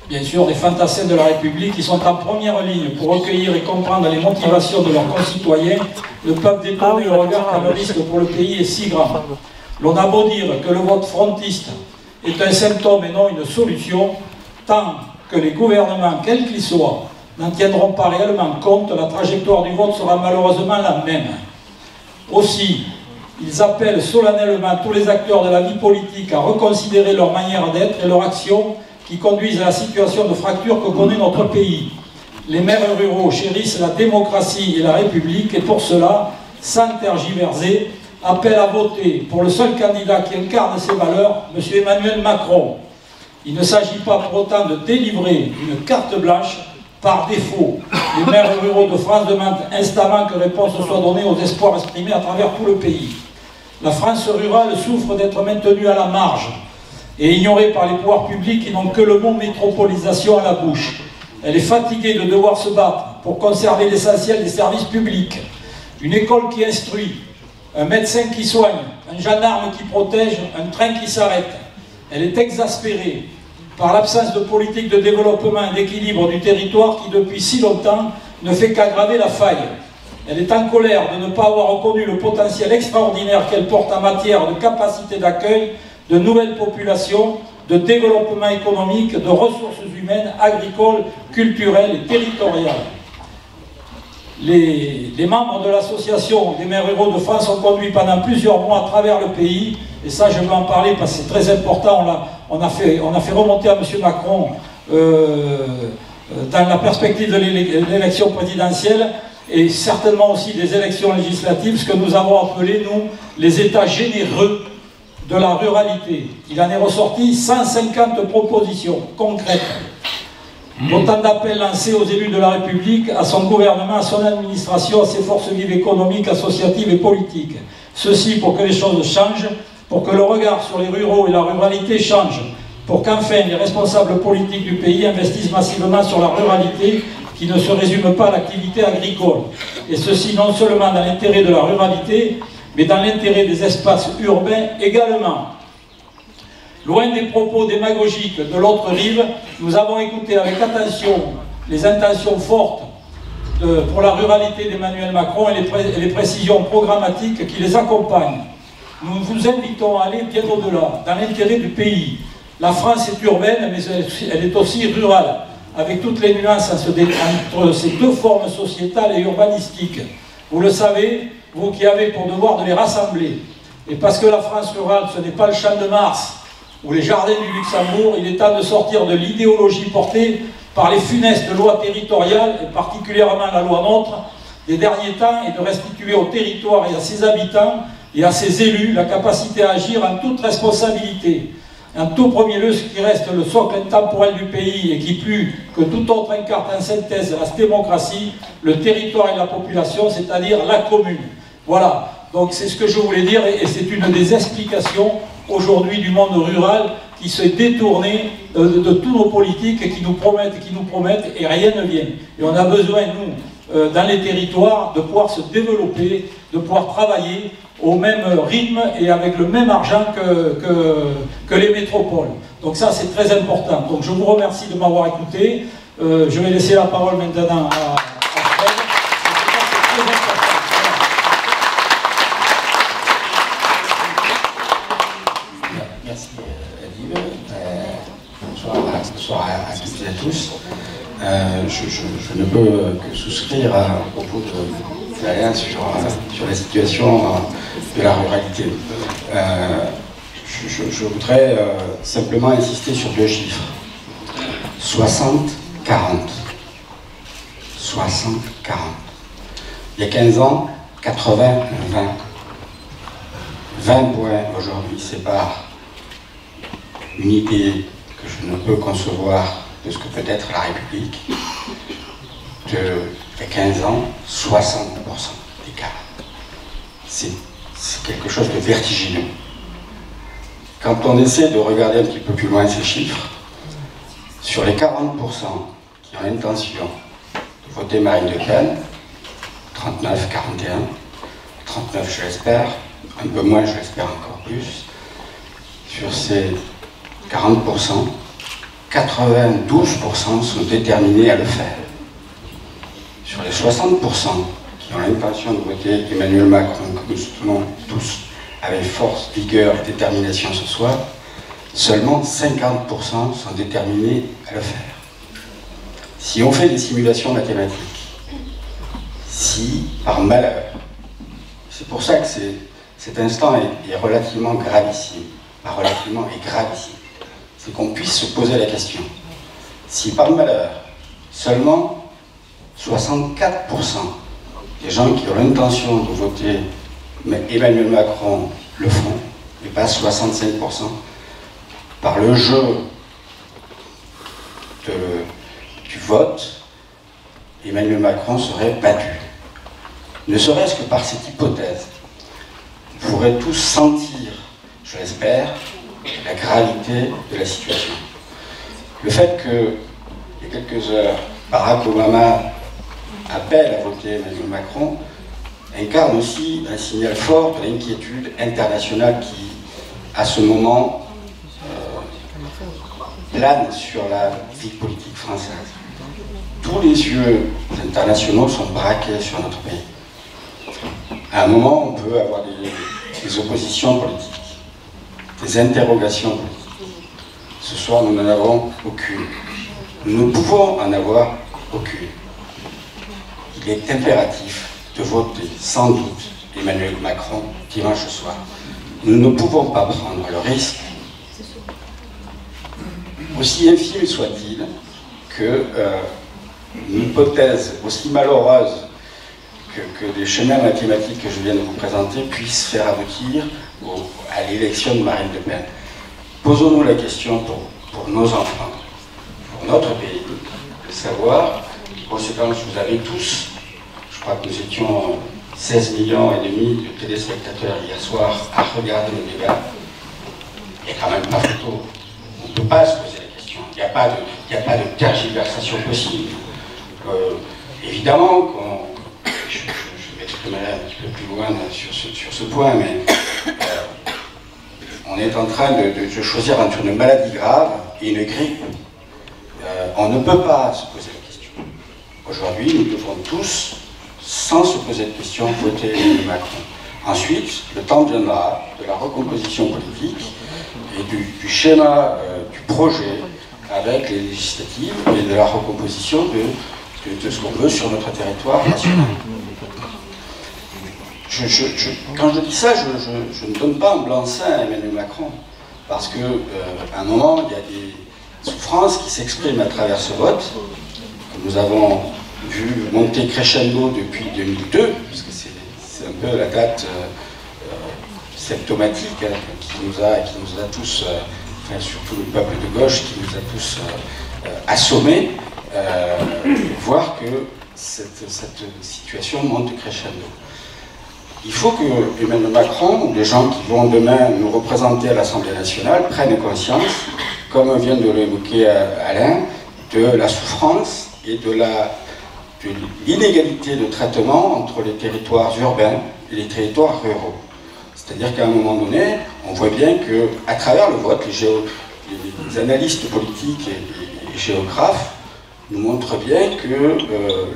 bien sûr des fantassins de la République, qui sont en première ligne pour recueillir et comprendre les motivations de leurs concitoyens, ne peuvent détourner le regard car le risque pour le pays est si grand. L'on a beau dire que le vote frontiste est un symptôme et non une solution, tant que les gouvernements, quels qu'ils soient, n'en tiendront pas réellement compte, la trajectoire du vote sera malheureusement la même. Aussi, ils appellent solennellement tous les acteurs de la vie politique à reconsidérer leur manière d'être et leur action qui conduisent à la situation de fracture que connaît notre pays. Les maires ruraux chérissent la démocratie et la République et pour cela, sans tergiverser, appellent à voter pour le seul candidat qui incarne ces valeurs, M. Emmanuel Macron. Il ne s'agit pas pour autant de délivrer une carte blanche par défaut. Les maires ruraux de France demandent instamment que réponse soit donnée aux espoirs exprimés à travers tout le pays. La France rurale souffre d'être maintenue à la marge et ignorée par les pouvoirs publics qui n'ont que le mot métropolisation à la bouche. Elle est fatiguée de devoir se battre pour conserver l'essentiel des services publics. Une école qui instruit, un médecin qui soigne, un gendarme qui protège, un train qui s'arrête. Elle est exaspérée par l'absence de politique de développement et d'équilibre du territoire qui depuis si longtemps ne fait qu'aggraver la faille. Elle est en colère de ne pas avoir reconnu le potentiel extraordinaire qu'elle porte en matière de capacité d'accueil, de nouvelles populations, de développement économique, de ressources humaines, agricoles, culturelles et territoriales. Les membres de l'association des maires ruraux de France ont conduit pendant plusieurs mois à travers le pays, et ça je veux en parler parce que c'est très important, on a fait remonter à M. Macron dans la perspective de l'élection présidentielle et certainement aussi des élections législatives, ce que nous avons appelé, nous, les États généreux de la ruralité. Il en est ressorti 150 propositions concrètes. Autant d'appels lancés aux élus de la République, à son gouvernement, à son administration, à ses forces vives économiques, associatives et politiques. Ceci pour que les choses changent, pour que le regard sur les ruraux et la ruralité change, pour qu'enfin les responsables politiques du pays investissent massivement sur la ruralité qui ne se résume pas à l'activité agricole. Et ceci non seulement dans l'intérêt de la ruralité, mais dans l'intérêt des espaces urbains également. Loin des propos démagogiques de l'autre rive, nous avons écouté avec attention les intentions fortes pour la ruralité d'Emmanuel Macron et les précisions programmatiques qui les accompagnent. Nous vous invitons à aller bien au-delà, dans l'intérêt du pays. La France est urbaine, mais elle est aussi rurale, avec toutes les nuances entre ces deux formes sociétales et urbanistiques. Vous le savez, vous qui avez pour devoir de les rassembler. Et parce que la France rurale, ce n'est pas le Champ de Mars ou les jardins du Luxembourg, il est temps de sortir de l'idéologie portée par les funestes lois territoriales, et particulièrement la loi NOTRe, des derniers temps, et de restituer au territoire et à ses habitants et à ses élus la capacité à agir en toute responsabilité. En tout premier lieu, ce qui reste le socle intemporel du pays et qui plus que tout autre incarne en synthèse la démocratie, le territoire et la population, c'est-à-dire la commune. Voilà, donc c'est ce que je voulais dire et c'est une des explications aujourd'hui du monde rural qui s'est détourné de tous nos politiques et qui nous promettent et rien ne vient. Et on a besoin, nous, dans les territoires, de pouvoir se développer, de pouvoir travailler au même rythme et avec le même argent que les métropoles. Donc ça, c'est très important. Donc je vous remercie de m'avoir écouté. Je vais laisser la parole maintenant à Fred. Merci Adib. Bonsoir à toutes et à tous. Je ne peux que souscrire au propos de Florian sur la situation de la ruralité. Je voudrais simplement insister sur deux chiffres. 60-40. 60-40. Il y a 15 ans, 80-20. 20 points aujourd'hui séparent une idée que je ne peux concevoir de ce que peut être la République. Il y a 15 ans, 60% d'écart. C'est quelque chose de vertigineux. Quand on essaie de regarder un petit peu plus loin ces chiffres, sur les 40% qui ont l'intention de voter Marine Le Pen, 39, 41, 39 je l'espère, un peu moins je l'espère encore plus, sur ces 40%, 92% sont déterminés à le faire. Sur les 60% qui ont l'intention de voter Emmanuel Macron, que nous soutenons tous avec force, vigueur et détermination ce soir, seulement 50% sont déterminés à le faire. Si on fait des simulations mathématiques, si par malheur, c'est pour ça que cet instant est relativement gravissime, pas relativement, est gravissime, c'est qu'on puisse se poser la question, si par malheur, seulement 64% des gens qui ont l'intention de voter Emmanuel Macron le font, et pas 65%, par le jeu du vote, Emmanuel Macron serait battu. Ne serait-ce que par cette hypothèse, vous pourrez tous sentir, je l'espère, la gravité de la situation. Le fait que, il y a quelques heures, Barack Obama appelle à voter Emmanuel Macron incarne aussi un signal fort de l'inquiétude internationale qui, à ce moment, plane sur la vie politique française. Tous les yeux internationaux sont braqués sur notre pays. À un moment, on peut avoir des oppositions politiques, des interrogations politiques. Ce soir, nous n'en avons aucune. Nous pouvons en avoir aucune. Il est impératif de voter sans doute Emmanuel Macron dimanche soir. Nous ne pouvons pas prendre le risque, aussi infime soit-il, que une hypothèse aussi malheureuse que les chemins mathématiques que je viens de vous présenter puissent faire aboutir à l'élection de Marine Le Pen. Posons-nous la question pour nos enfants, pour notre pays, de savoir les conséquences que vous avez tous. Je crois que nous étions 16,5 millions de téléspectateurs hier soir à regarder le débat. Il n'y a quand même pas photo. On ne peut pas se poser la question. Il n'y a pas de tergiversation possible. Évidemment, je m'exprimerai un petit peu plus loin sur ce point, mais on est en train de choisir entre une maladie grave et une grippe. On ne peut pas se poser la question. Aujourd'hui, nous devons tous, sans se poser de questions, voter Emmanuel Macron. Ensuite, le temps viendra de la recomposition politique et du schéma du projet avec les législatives et de la recomposition de ce qu'on veut sur notre territoire national. Quand je dis ça, je ne donne pas un blanc-seing à Emmanuel Macron, parce qu'à un moment, il y a des souffrances qui s'expriment à travers ce vote, que nous avons vu monter crescendo depuis 2002, puisque c'est un peu la date symptomatique qui nous a tous, enfin, surtout le peuple de gauche, qui nous a tous assommés, voir que cette situation monte crescendo. Il faut que Emmanuel Macron, ou les gens qui vont demain nous représenter à l'Assemblée nationale, prennent conscience, comme vient de l'évoquer Alain, de la souffrance et de l'inégalité de traitement entre les territoires urbains et les territoires ruraux. C'est-à-dire qu'à un moment donné, on voit bien qu'à travers le vote, les analystes politiques et géographes nous montrent bien que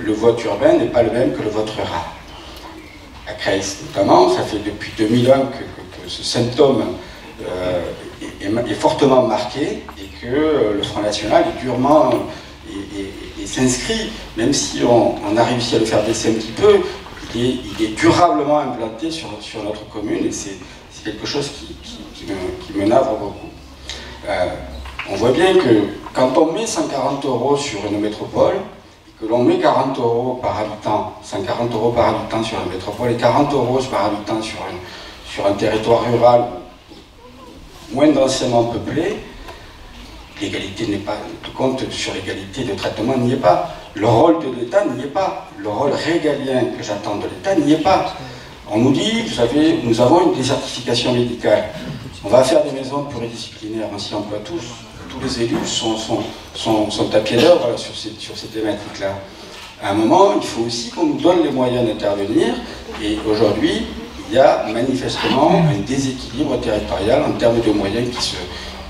le vote urbain n'est pas le même que le vote rural. À Creil notamment, ça fait depuis 2001 que ce symptôme est fortement marqué et que le Front National est durement et s'inscrit, même si on a réussi à le faire baisser un petit peu, il est durablement implanté sur notre commune et c'est quelque chose qui me navre beaucoup. On voit bien que quand on met 140 € sur une métropole, que l'on met 40 € par habitant, 140 € par habitant sur une métropole et 40 € par habitant sur, sur, un, sur un territoire rural moins densément peuplé, l'égalité n'est pas, tout compte sur l'égalité de traitement n'y est pas. Le rôle de l'État n'y est pas. Le rôle régalien que j'attends de l'État n'y est pas. On nous dit, vous savez, nous avons une désertification médicale. On va faire des maisons pluridisciplinaires, on s'y emploie tous. Tous les élus sont à pied d'œuvre sur ces thématiques-là. À un moment, il faut aussi qu'on nous donne les moyens d'intervenir. Et aujourd'hui, il y a manifestement un déséquilibre territorial en termes de moyens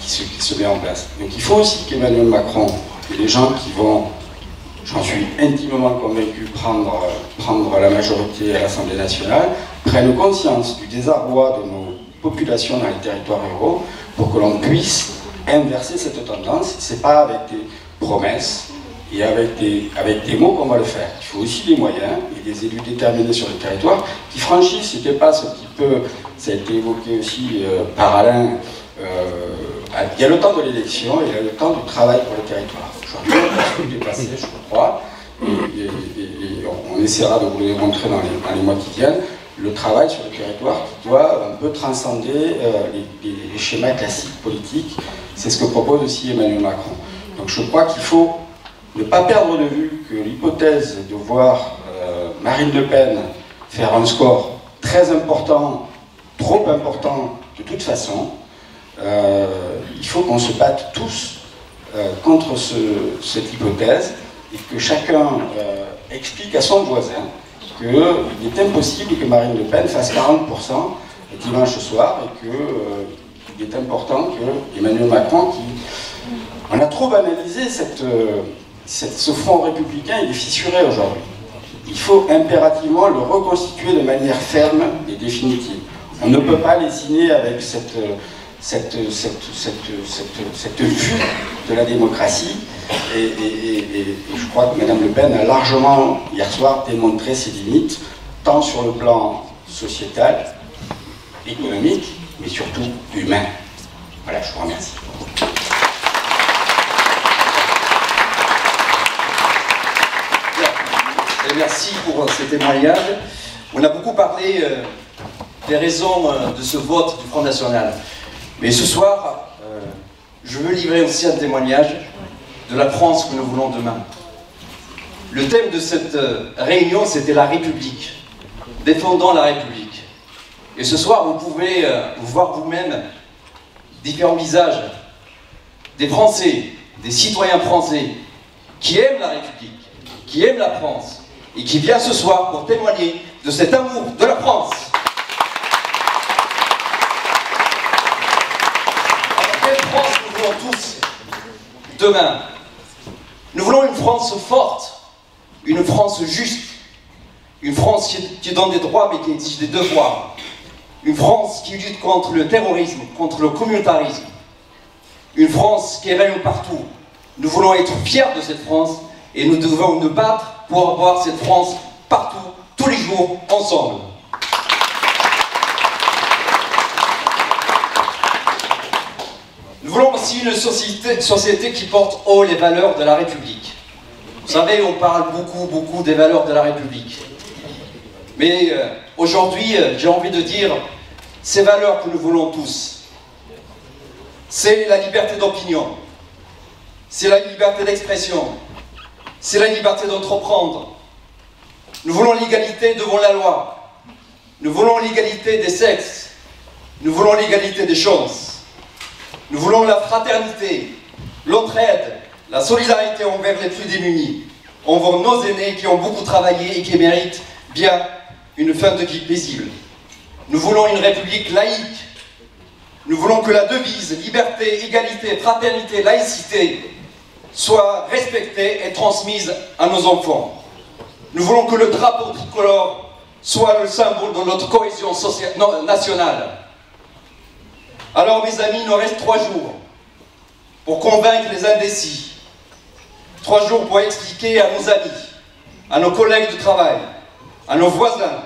qui se met en place. Donc il faut aussi qu'Emmanuel Macron et les gens qui vont, j'en suis intimement convaincu, prendre la majorité à l'Assemblée nationale, prennent conscience du désarroi de nos populations dans les territoires ruraux pour que l'on puisse inverser cette tendance. Ce n'est pas avec des promesses et avec des mots qu'on va le faire. Il faut aussi des moyens et des élus déterminés sur le territoire qui franchissent et dépassent un petit peu, ça a été évoqué aussi par Alain, il y a le temps de l'élection et il y a le temps du travail pour le territoire. Aujourd'hui, on a tout dépassé, je crois, et on essaiera de vous le démontrer dans les mois qui viennent, le travail sur le territoire qui doit un peu transcender les schémas classiques politiques. C'est ce que propose aussi Emmanuel Macron. Donc je crois qu'il faut ne pas perdre de vue que l'hypothèse de voir Marine Le Pen faire un score très important, trop important de toute façon, il faut qu'on se batte tous contre cette hypothèse et que chacun explique à son voisin qu'il est impossible que Marine Le Pen fasse 40% dimanche soir et qu'il est important que Emmanuel Macron, on a trop banalisé ce front républicain, il est fissuré aujourd'hui. Il faut impérativement le reconstituer de manière ferme et définitive. On ne peut pas les signer avec cette vue de la démocratie et je crois que Mme Le Pen a largement hier soir démontré ses limites tant sur le plan sociétal, économique mais surtout humain. Voilà, je vous remercie. Et merci pour ces témoignages. On a beaucoup parlé des raisons de ce vote du Front National. Mais ce soir, je veux livrer aussi un témoignage de la France que nous voulons demain. Le thème de cette réunion, c'était la République. Défendant la République. Et ce soir, vous pouvez voir vous-même différents visages des Français, des citoyens français qui aiment la République, qui aiment la France et qui viennent ce soir pour témoigner de cet amour de la France. Quelle France nous voulons tous demain? Nous voulons une France forte, une France juste, une France qui donne des droits mais qui exige des devoirs, une France qui lutte contre le terrorisme, contre le communautarisme, une France qui règne partout. Nous voulons être fiers de cette France et nous devons nous battre pour avoir cette France partout, tous les jours, ensemble. Nous voulons aussi une société qui porte haut les valeurs de la République. Vous savez, on parle beaucoup des valeurs de la République. Mais aujourd'hui, j'ai envie de dire, ces valeurs que nous voulons tous, c'est la liberté d'opinion, c'est la liberté d'expression, c'est la liberté d'entreprendre. Nous voulons l'égalité devant la loi, nous voulons l'égalité des sexes, nous voulons l'égalité des chances, nous voulons la fraternité, l'entraide, la solidarité envers les plus démunis, envers nos aînés qui ont beaucoup travaillé et qui méritent bien une fin de vie paisible. Nous voulons une république laïque. Nous voulons que la devise liberté, égalité, fraternité, laïcité soit respectée et transmise à nos enfants. Nous voulons que le drapeau tricolore soit le symbole de notre cohésion nationale. Alors mes amis, il nous reste 3 jours pour convaincre les indécis. 3 jours pour expliquer à nos amis, à nos collègues de travail, à nos voisins,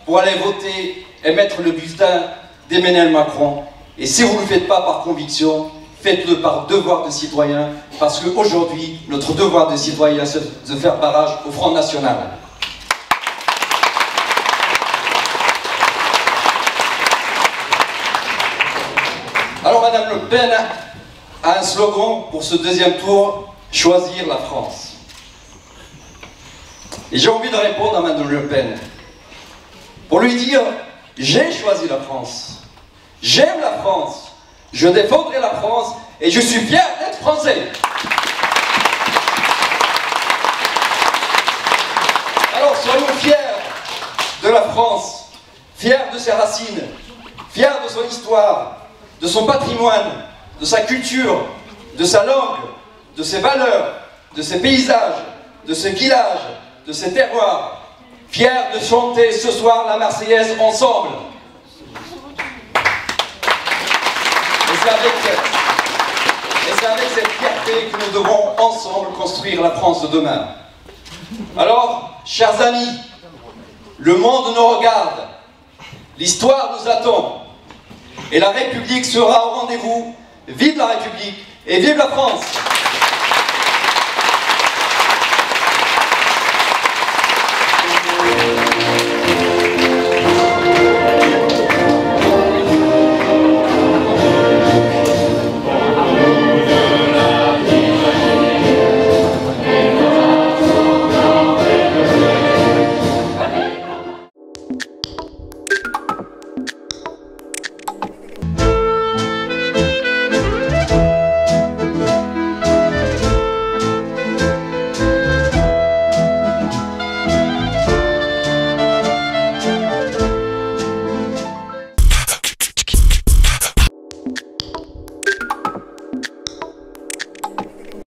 pour aller voter et mettre le bulletin d'Emmanuel Macron. Et si vous ne le faites pas par conviction, faites-le par devoir de citoyen, parce qu'aujourd'hui, notre devoir de citoyen, c'est de faire barrage au Front National. Alors Madame Le Pen a un slogan pour ce deuxième tour, choisir la France. Et j'ai envie de répondre à Mme Le Pen, pour lui dire, j'ai choisi la France, j'aime la France, je défendrai la France et je suis fier d'être français. Alors soyons fiers de la France, fiers de ses racines, fiers de son histoire, de son patrimoine, de sa culture, de sa langue, de ses valeurs, de ses paysages, de ses villages, de ses terroirs, fiers de chanter ce soir la Marseillaise ensemble. Et c'est avec cette fierté que nous devons ensemble construire la France de demain. Alors, chers amis, le monde nous regarde, l'histoire nous attend, et la République sera au rendez-vous. Vive la République et vive la France!